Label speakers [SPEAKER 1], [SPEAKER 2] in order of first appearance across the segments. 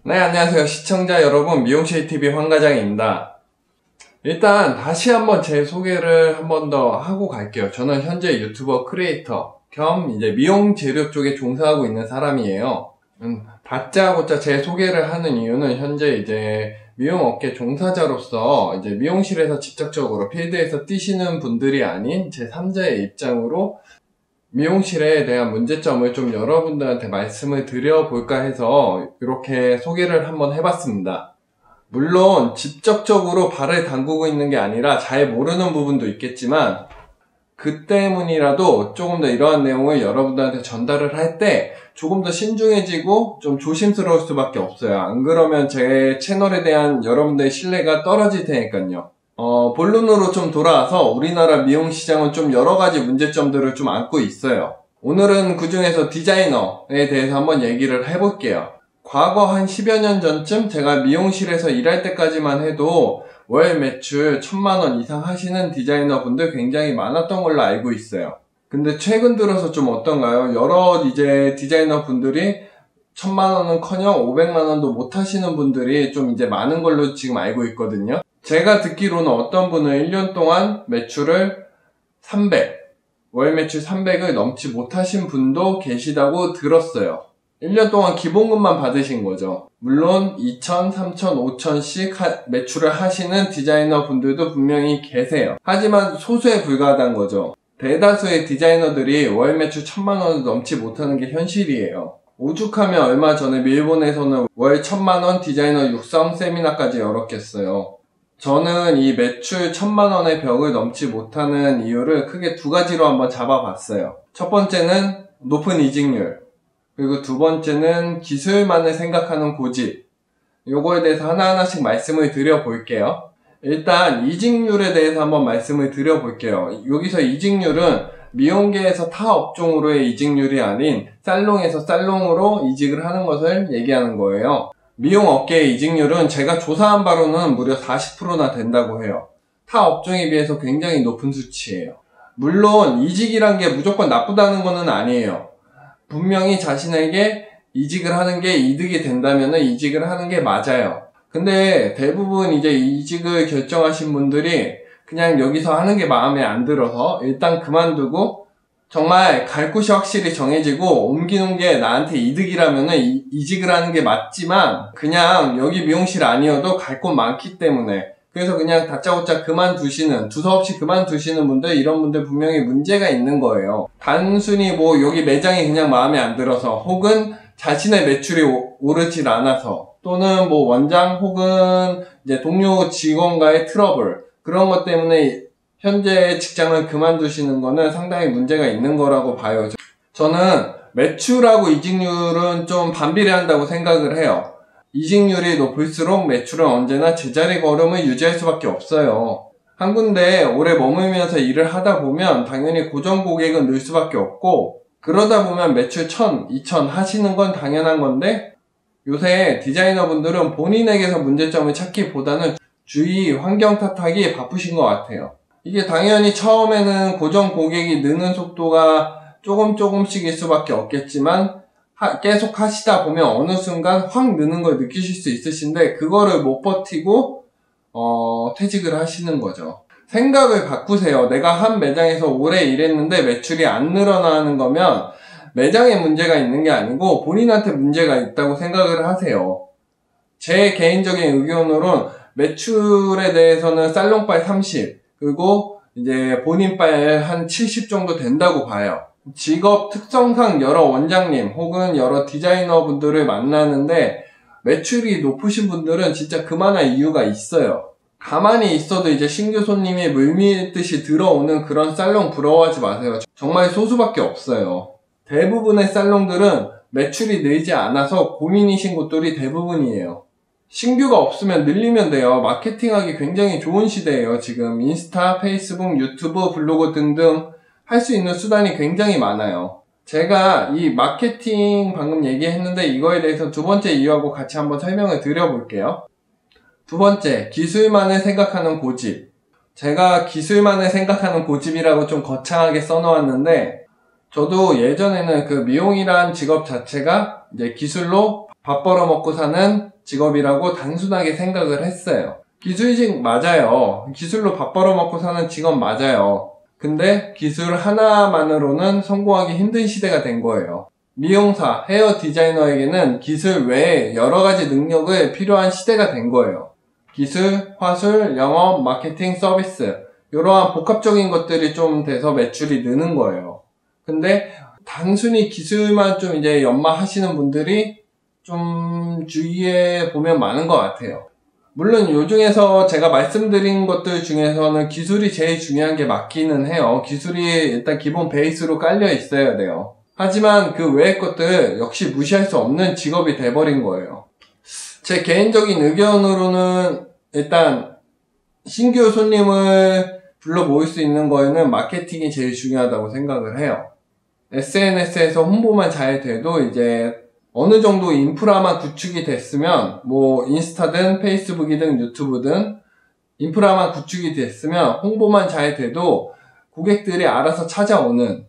[SPEAKER 1] 네, 안녕하세요. 시청자 여러분, 미용실TV 황과장입니다. 일단 다시 한번 제 소개를 한 번 더 하고 갈게요. 저는 현재 유튜버 크리에이터 겸 이제 미용 재료 쪽에 종사하고 있는 사람이에요. 다짜고짜 제 소개를 하는 이유는 현재 이제 미용업계 종사자로서 이제 미용실에서 직접적으로 필드에서 뛰시는 분들이 아닌 제3자의 입장으로 미용실에 대한 문제점을 좀 여러분들한테 말씀을 드려볼까 해서 이렇게 소개를 한번 해봤습니다. 물론 직접적으로 발을 담그고 있는 게 아니라 잘 모르는 부분도 있겠지만 그 때문이라도 조금 더 이러한 내용을 여러분들한테 전달을 할 때 조금 더 신중해지고 좀 조심스러울 수밖에 없어요. 안 그러면 제 채널에 대한 여러분들의 신뢰가 떨어질 테니까요. 본론으로 좀 돌아와서 우리나라 미용 시장은 좀 여러가지 문제점들을 좀 안고 있어요. 오늘은 그 중에서 디자이너에 대해서 한번 얘기를 해볼게요. 과거 한 10여 년 전쯤 제가 미용실에서 일할 때까지만 해도 월 매출 1000만원 이상 하시는 디자이너 분들 굉장히 많았던 걸로 알고 있어요. 근데 최근 들어서 좀 어떤가요? 여러 이제 디자이너 분들이 1000만원은 커녕 500만원도 못 하시는 분들이 좀 이제 많은 걸로 지금 알고 있거든요. 제가 듣기로는 어떤 분은 1년 동안 매출을 월 매출 300을 넘지 못하신 분도 계시다고 들었어요. 1년 동안 기본급만 받으신 거죠. 물론 2,000, 3,000, 5,000씩 매출을 하시는 디자이너 분들도 분명히 계세요. 하지만 소수에 불과하다는 거죠. 대다수의 디자이너들이 월 매출 1000만원을 넘지 못하는 게 현실이에요. 오죽하면 얼마 전에 일본에서는 월 1000만원 디자이너 육성 세미나까지 열었겠어요. 저는 이 매출 1000만원의 벽을 넘지 못하는 이유를 크게 두 가지로 한번 잡아봤어요. 첫 번째는 높은 이직률, 그리고 두 번째는 기술만을 생각하는 고집. 요거에 대해서 하나하나씩 말씀을 드려볼게요. 일단 이직률에 대해서 한번 말씀을 드려볼게요. 여기서 이직률은 미용계에서 타 업종으로의 이직률이 아닌 살롱에서 살롱으로 이직을 하는 것을 얘기하는 거예요. 미용업계의 이직률은 제가 조사한 바로는 무려 40%나 된다고 해요. 타 업종에 비해서 굉장히 높은 수치예요. 물론 이직이란 게 무조건 나쁘다는 거는 아니에요. 분명히 자신에게 이직을 하는 게 이득이 된다면 이직을 하는 게 맞아요. 근데 대부분 이제 이직을 결정하신 분들이 그냥 여기서 하는 게 마음에 안 들어서 일단 그만두고 정말 갈 곳이 확실히 정해지고 옮기는 게 나한테 이득이라면 이직을 하는 게 맞지만 그냥 여기 미용실 아니어도 갈 곳 많기 때문에 그래서 그냥 다짜고짜 그만두시는, 두서없이 그만두시는 분들, 이런 분들 분명히 문제가 있는 거예요. 단순히 뭐 여기 매장이 그냥 마음에 안 들어서 혹은 자신의 매출이 오르질 않아서 또는 뭐 원장 혹은 이제 동료 직원과의 트러블 그런 것 때문에 현재 직장을 그만두시는 거는 상당히 문제가 있는 거라고 봐요. 저는 매출하고 이직률은 좀 반비례한다고 생각을 해요. 이직률이 높을수록 매출은 언제나 제자리 걸음을 유지할 수밖에 없어요. 한 군데 오래 머물면서 일을 하다 보면 당연히 고정 고객은 늘 수밖에 없고 그러다 보면 매출 1000, 2000 하시는 건 당연한 건데 요새 디자이너분들은 본인에게서 문제점을 찾기보다는 주위 환경 탓하기 바쁘신 것 같아요. 이게 당연히 처음에는 고정 고객이 느는 속도가 조금씩일 수밖에 없겠지만 계속 하시다 보면 어느 순간 확 느는 걸 느끼실 수 있으신데 그거를 못 버티고 퇴직을 하시는 거죠. 생각을 바꾸세요. 내가 한 매장에서 오래 일했는데 매출이 안 늘어나는 거면 매장에 문제가 있는 게 아니고 본인한테 문제가 있다고 생각을 하세요. 제 개인적인 의견으로는 매출에 대해서는 살롱빨 30 그리고 이제 본인빨 한 70 정도 된다고 봐요. 직업 특성상 여러 원장님 혹은 여러 디자이너 분들을 만나는데 매출이 높으신 분들은 진짜 그만할 이유가 있어요. 가만히 있어도 이제 신규 손님이 물밀듯이 들어오는 그런 살롱 부러워하지 마세요. 정말 소수밖에 없어요. 대부분의 살롱들은 매출이 늘지 않아서 고민이신 곳들이 대부분이에요. 신규가 없으면 늘리면 돼요. 마케팅하기 굉장히 좋은 시대예요. 지금 인스타, 페이스북, 유튜브, 블로그 등등 할 수 있는 수단이 굉장히 많아요. 제가 이 마케팅 방금 얘기했는데 이거에 대해서 두 번째 이유하고 같이 한번 설명을 드려볼게요. 두 번째, 기술만을 생각하는 고집. 제가 기술만을 생각하는 고집이라고 좀 거창하게 써놓았는데 저도 예전에는 그 미용이란 직업 자체가 이제 기술로 밥 벌어먹고 사는 직업이라고 단순하게 생각을 했어요. 기술직 맞아요. 기술로 밥 벌어먹고 사는 직업 맞아요. 근데 기술 하나만으로는 성공하기 힘든 시대가 된 거예요. 미용사, 헤어 디자이너에게는 기술 외에 여러 가지 능력을 필요한 시대가 된 거예요. 기술, 화술, 영업, 마케팅, 서비스 이러한 복합적인 것들이 좀 돼서 매출이 느는 거예요. 근데 단순히 기술만 좀 이제 연마하시는 분들이 좀 주위에 보면 많은 것 같아요. 물론 요 중에서 제가 말씀드린 것들 중에서는 기술이 제일 중요한 게 맞기는 해요. 기술이 일단 기본 베이스로 깔려 있어야 돼요. 하지만 그 외의 것들 역시 무시할 수 없는 직업이 돼버린 거예요. 제 개인적인 의견으로는 일단 신규 손님을 불러 모을 수 있는 거에는 마케팅이 제일 중요하다고 생각을 해요. SNS에서 홍보만 잘 돼도 이제 어느 정도 인프라만 구축이 됐으면 뭐 인스타든 페이스북이든 유튜브든 인프라만 구축이 됐으면 홍보만 잘 돼도 고객들이 알아서 찾아오는,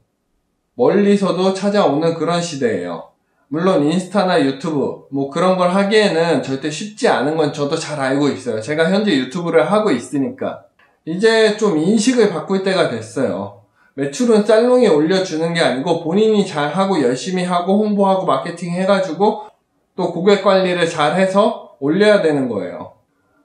[SPEAKER 1] 멀리서도 찾아오는 그런 시대예요. 물론 인스타나 유튜브 뭐 그런 걸 하기에는 절대 쉽지 않은 건 저도 잘 알고 있어요. 제가 현재 유튜브를 하고 있으니까. 이제 좀 인식을 바꿀 때가 됐어요. 매출은 쌀롱이 올려주는 게 아니고 본인이 잘하고 열심히 하고 홍보하고 마케팅 해가지고 또 고객 관리를 잘해서 올려야 되는 거예요.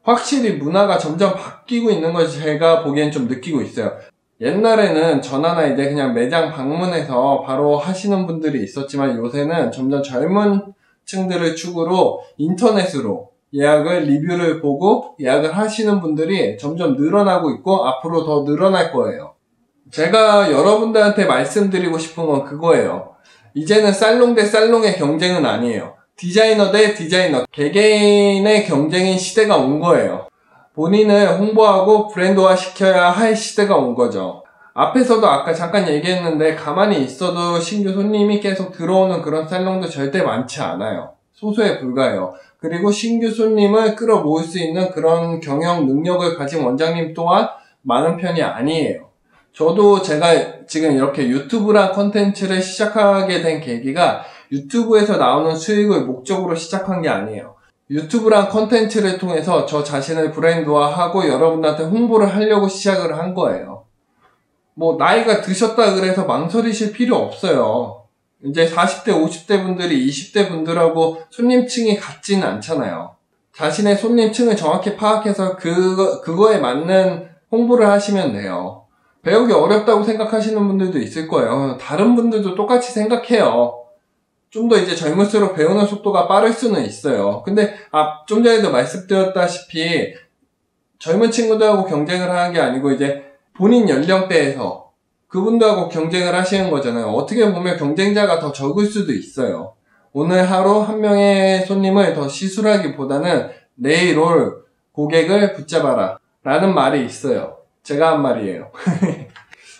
[SPEAKER 1] 확실히 문화가 점점 바뀌고 있는 걸 제가 보기엔 좀 느끼고 있어요. 옛날에는 전화나 이제 그냥 매장 방문해서 바로 하시는 분들이 있었지만 요새는 점점 젊은 층들을 축으로 인터넷으로 예약을, 리뷰를 보고 예약을 하시는 분들이 점점 늘어나고 있고 앞으로 더 늘어날 거예요. 제가 여러분들한테 말씀드리고 싶은 건 그거예요. 이제는 살롱 대 살롱의 경쟁은 아니에요. 디자이너 대 디자이너, 개개인의 경쟁인 시대가 온 거예요. 본인을 홍보하고 브랜드화 시켜야 할 시대가 온 거죠. 앞에서도 아까 잠깐 얘기했는데 가만히 있어도 신규 손님이 계속 들어오는 그런 살롱도 절대 많지 않아요. 소수에 불과해요. 그리고 신규 손님을 끌어모을 수 있는 그런 경영 능력을 가진 원장님 또한 많은 편이 아니에요. 저도 제가 지금 이렇게 유튜브란 컨텐츠를 시작하게 된 계기가 유튜브에서 나오는 수익을 목적으로 시작한 게 아니에요. 유튜브란 컨텐츠를 통해서 저 자신을 브랜드화하고 여러분들한테 홍보를 하려고 시작을 한 거예요. 뭐 나이가 드셨다 그래서 망설이실 필요 없어요. 이제 40대, 50대 분들이 20대 분들하고 손님층이 같지는 않잖아요. 자신의 손님층을 정확히 파악해서 그거에 맞는 홍보를 하시면 돼요. 배우기 어렵다고 생각하시는 분들도 있을 거예요. 다른 분들도 똑같이 생각해요. 좀 더 이제 젊을수록 배우는 속도가 빠를 수는 있어요. 근데 좀 전에도 말씀드렸다시피 젊은 친구들하고 경쟁을 하는 게 아니고 이제 본인 연령대에서 그분들하고 경쟁을 하시는 거잖아요. 어떻게 보면 경쟁자가 더 적을 수도 있어요. 오늘 하루 한 명의 손님을 더 시술하기보다는 내일 올 고객을 붙잡아라 라는 말이 있어요. 제가 한 말이에요.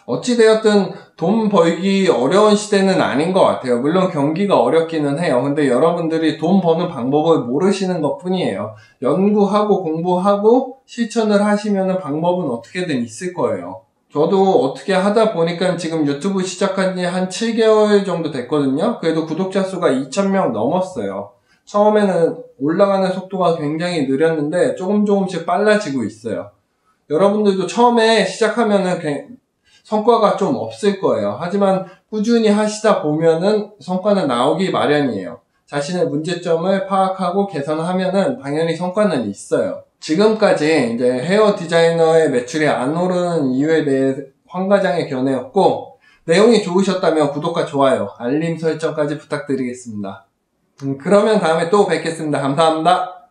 [SPEAKER 1] 어찌되었든 돈 벌기 어려운 시대는 아닌 것 같아요. 물론 경기가 어렵기는 해요. 근데 여러분들이 돈 버는 방법을 모르시는 것 뿐이에요. 연구하고 공부하고 실천을 하시면 방법은 어떻게든 있을 거예요. 저도 어떻게 하다 보니까 지금 유튜브 시작한 지 한 7개월 정도 됐거든요. 그래도 구독자 수가 2,000명 넘었어요. 처음에는 올라가는 속도가 굉장히 느렸는데 조금씩 빨라지고 있어요. 여러분들도 처음에 시작하면은 성과가 좀 없을 거예요. 하지만 꾸준히 하시다 보면은 성과는 나오기 마련이에요. 자신의 문제점을 파악하고 개선하면은 당연히 성과는 있어요. 지금까지 이제 헤어 디자이너의 매출이 안 오르는 이유에 대해 황 과장의 견해였고, 내용이 좋으셨다면 구독과 좋아요, 알림 설정까지 부탁드리겠습니다. 그러면 다음에 또 뵙겠습니다. 감사합니다.